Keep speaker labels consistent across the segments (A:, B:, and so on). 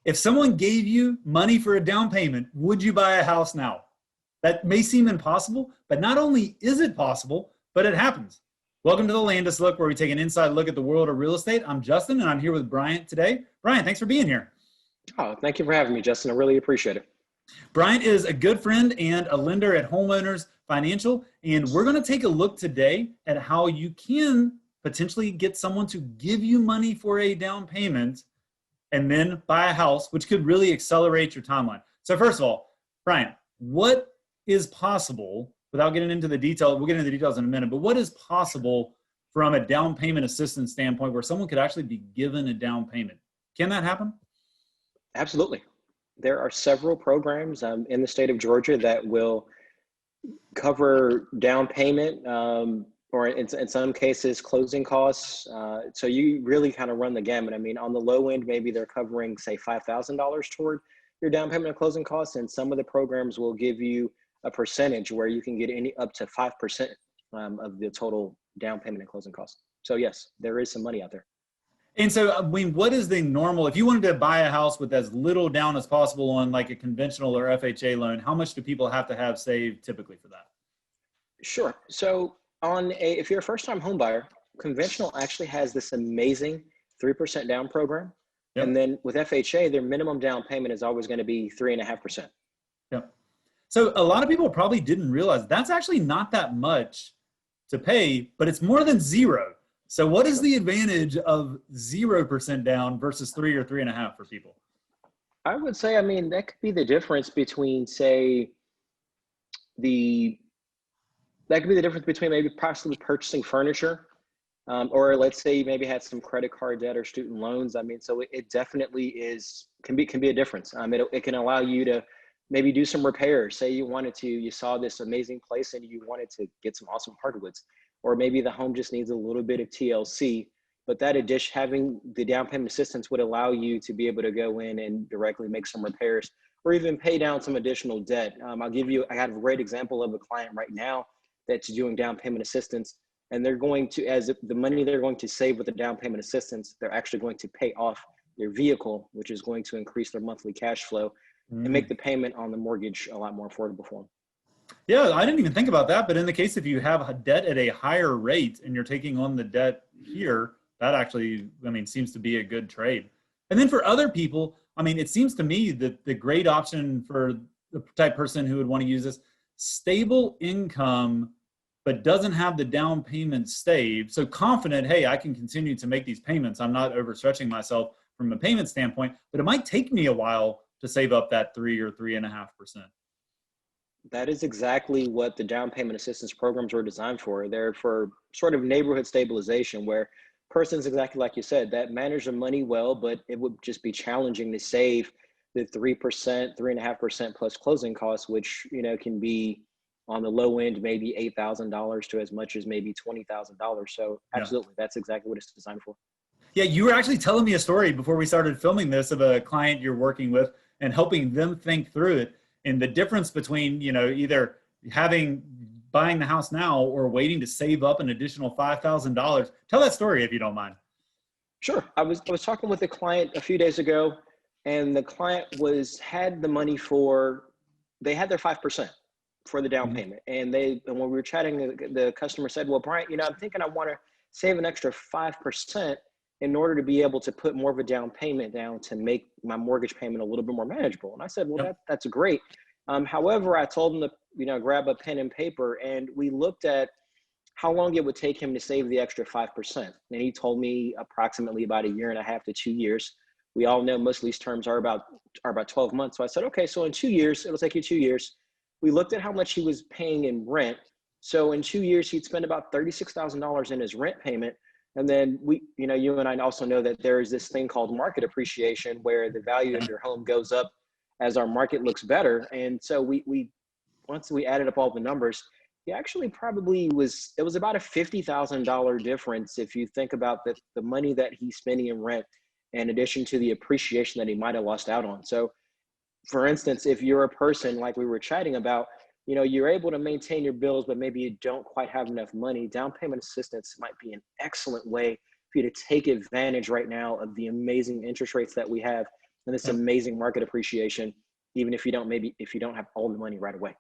A: If someone gave you money for a down payment, would you buy a house now? That may seem impossible, but not only is it possible, but it happens. Welcome to the Landis Look, where we take an inside look at the world of real estate. I'm Justin, and I'm here with Bryant today. Bryant, thanks for being here.
B: Oh, thank you for having me, Justin. I really appreciate it.
A: Bryant is a good friend and a lender at Homeowners Financial, and we're going to take a look today at how you can potentially get someone to give you money for a down payment and then buy a house, which could really accelerate your timeline. So first of all, Bryant, what is possible, without getting into the detail, we'll get into the details in a minute, but what is possible from a down payment assistance standpoint where someone could actually be given a down payment? Can that happen?
B: Absolutely. There are several programs in the state of Georgia that will cover down payment or in some cases closing costs. So you really kind of run the gamut. I mean, on the low end, maybe they're covering, say, $5,000 toward your down payment and closing costs. And some of the programs will give you a percentage where you can get up to 5% of the total down payment and closing costs. So yes, there is some money out there.
A: And so, I mean, what is the normal, if you wanted to buy a house with as little down as possible on like a conventional or FHA loan, how much do people have to have saved typically for that?
B: Sure. So if you're a first-time home buyer, conventional actually has this amazing 3% down program. Yep. And then with FHA, their minimum down payment is always going to be 3.5%.
A: Yep. So a lot of people probably didn't realize that's actually not that much to pay, but it's more than zero. So what is the advantage of 0% down versus 3 or 3.5 for people?
B: I would say, I mean, that could be the difference between, say, that could be the difference between maybe possibly purchasing furniture, or let's say you maybe had some credit card debt or student loans. I mean, so it definitely can be a difference. It can allow you to maybe do some repairs. Say you saw this amazing place and you wanted to get some awesome hardwoods, or maybe the home just needs a little bit of TLC, but that addition, having the down payment assistance would allow you to be able to go in and directly make some repairs or even pay down some additional debt. I have a great example of a client right now that's doing down payment assistance, and they're going to, as the money they're going to save with the down payment assistance, they're actually going to pay off their vehicle, which is going to increase their monthly cash flow and make the payment on the mortgage a lot more affordable for them.
A: Yeah, I didn't even think about that. But in the case, if you have a debt at a higher rate and you're taking on the debt here, that actually, I mean, seems to be a good trade. And then for other people, I mean, it seems to me that the great option for the type person who would want to use this, stable income, but doesn't have the down payment saved. So confident, hey, I can continue to make these payments. I'm not overstretching myself from a payment standpoint, but it might take me a while to save up that 3 or 3.5%.
B: That is exactly what the down payment assistance programs were designed for. They're for sort of neighborhood stabilization, where persons, exactly like you said, that manage their money well, but it would just be challenging to save the 3%, 3.5% plus closing costs, which, can be on the low end, maybe $8,000 to as much as maybe $20,000. So absolutely, That's exactly what it's designed for.
A: Yeah, you were actually telling me a story before we started filming this of a client you're working with and helping them think through it, and the difference between, either buying the house now or waiting to save up an additional $5,000. Tell that story if you don't mind.
B: Sure. I was talking with a client a few days ago, and the client had the money they had their 5% for the down payment. And when we were chatting, the customer said, well, Bryant, I'm thinking I want to save an extra 5% in order to be able to put more of a down payment down to make my mortgage payment a little bit more manageable. And I said, well, that's great. However, I told him to, grab a pen and paper, and we looked at how long it would take him to save the extra 5%. And he told me approximately about 1.5 to 2 years. We all know most of these terms are about 12 months. So I said, okay, so in 2 years, it'll take you 2 years. We looked at how much he was paying in rent. So in 2 years, he'd spend about $36,000 in his rent payment. And then you and I also know that there is this thing called market appreciation, where the value of your home goes up as our market looks better. And so once we added up all the numbers, he actually it was about a $50,000 difference if you think about the money that he's spending in rent in addition to the appreciation that he might have lost out on. So for instance, if you're a person like we were chatting about, you're able to maintain your bills, but maybe you don't quite have enough money, down payment assistance might be an excellent way for you to take advantage right now of the amazing interest rates that we have and this amazing market appreciation, even if you don't have all the money right away.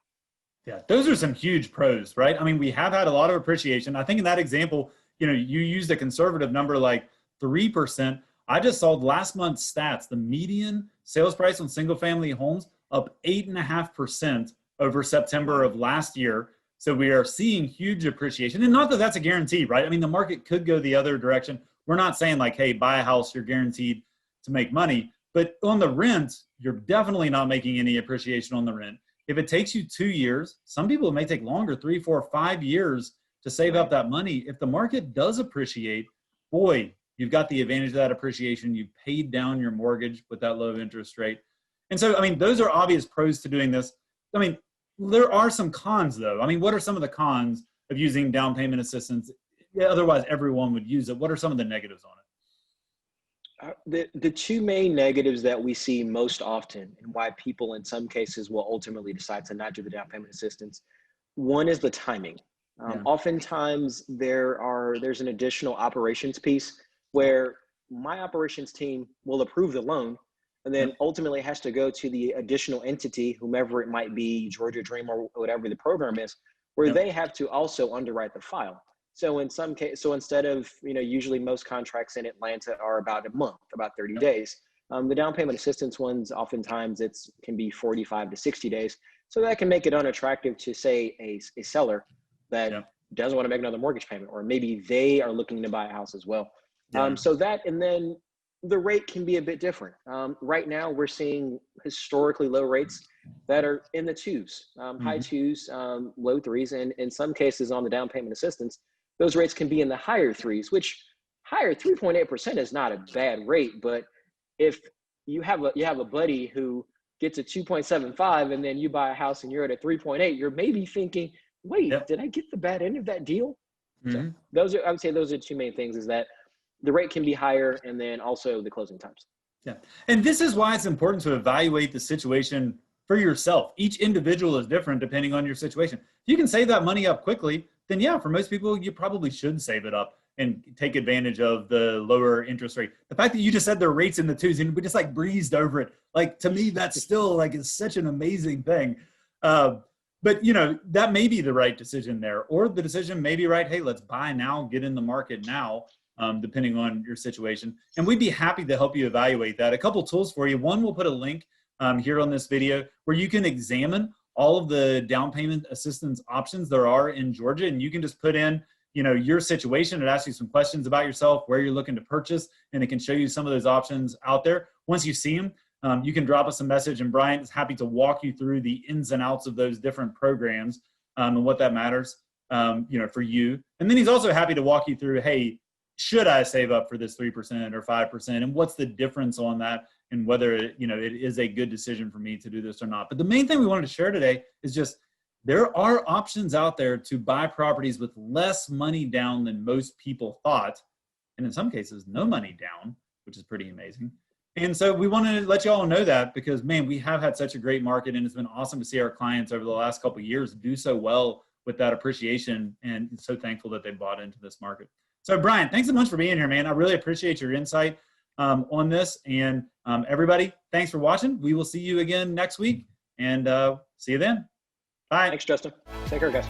A: Yeah, those are some huge pros, right? I mean, we have had a lot of appreciation. I think in that example, you used a conservative number like 3%. I just saw last month's stats, the median sales price on single family homes up 8.5% over September of last year. So we are seeing huge appreciation, and not that that's a guarantee, right? I mean, the market could go the other direction. We're not saying like, hey, buy a house, you're guaranteed to make money. But on the rent, you're definitely not making any appreciation on the rent. If it takes you 2 years, some people it may take longer, 3, 4, 5 years to save up that money. If the market does appreciate, boy, you've got the advantage of that appreciation. You've paid down your mortgage with that low interest rate. And so, I mean, those are obvious pros to doing this. I mean, there are some cons though. I mean, what are some of the cons of using down payment assistance? Otherwise, everyone would use it. What are some of the negatives on it?
B: The two main negatives that we see most often, and why people in some cases will ultimately decide to not do the down payment assistance, one is the timing. Oftentimes there's an additional operations piece where my operations team will approve the loan, and then ultimately has to go to the additional entity, whomever it might be, Georgia Dream or whatever the program is, where they have to also underwrite the file. So in some case, instead of, usually most contracts in Atlanta are about a month, about 30 days. The down payment assistance ones, oftentimes can be 45 to 60 days. So that can make it unattractive to, say, a seller that doesn't want to make another mortgage payment, or maybe they are looking to buy a house as well. So that, and then the rate can be a bit different. Right now, we're seeing historically low rates that are in the twos, high twos, low threes, and in some cases on the down payment assistance, those rates can be in the higher threes, which higher 3.8% is not a bad rate. But if you have a buddy who gets a 2.75 and then you buy a house and you're at a 3.8, you're maybe thinking, wait, did I get the bad end of that deal? So I would say those are two main things, is that the rate can be higher, and then also the closing times. Yeah.
A: And this is why it's important to evaluate the situation for yourself. Each individual is different depending on your situation. If you can save that money up quickly, then for most people, you probably should save it up and take advantage of the lower interest rate. The fact that you just said their rates in the twos and we just like breezed over it, like to me, that's still like is such an amazing thing. But that may be the right decision there, or the decision may be right. Hey, let's buy now, get in the market now, depending on your situation. And we'd be happy to help you evaluate that. A couple tools for you. One, we'll put a link here on this video where you can examine all of the down payment assistance options there are in Georgia. And you can just put in, your situation. It asks you some questions about yourself, where you're looking to purchase, and it can show you some of those options out there. Once you see them, you can drop us a message, and Brian is happy to walk you through the ins and outs of those different programs and what that matters, for you. And then he's also happy to walk you through, hey, should I save up for this 3% or 5%? And what's the difference on that, and whether it is a good decision for me to do this or not. But the main thing we wanted to share today is just there are options out there to buy properties with less money down than most people thought. And in some cases, no money down, which is pretty amazing. And so we wanted to let you all know that, because, man, we have had such a great market, and it's been awesome to see our clients over the last couple of years do so well with that appreciation, and so thankful that they bought into this market. So, Brian, thanks so much for being here, man. I really appreciate your insight on this. And everybody, thanks for watching. We will see you again next week, and see you then. Bye.
B: Thanks, Justin. Take care, guys.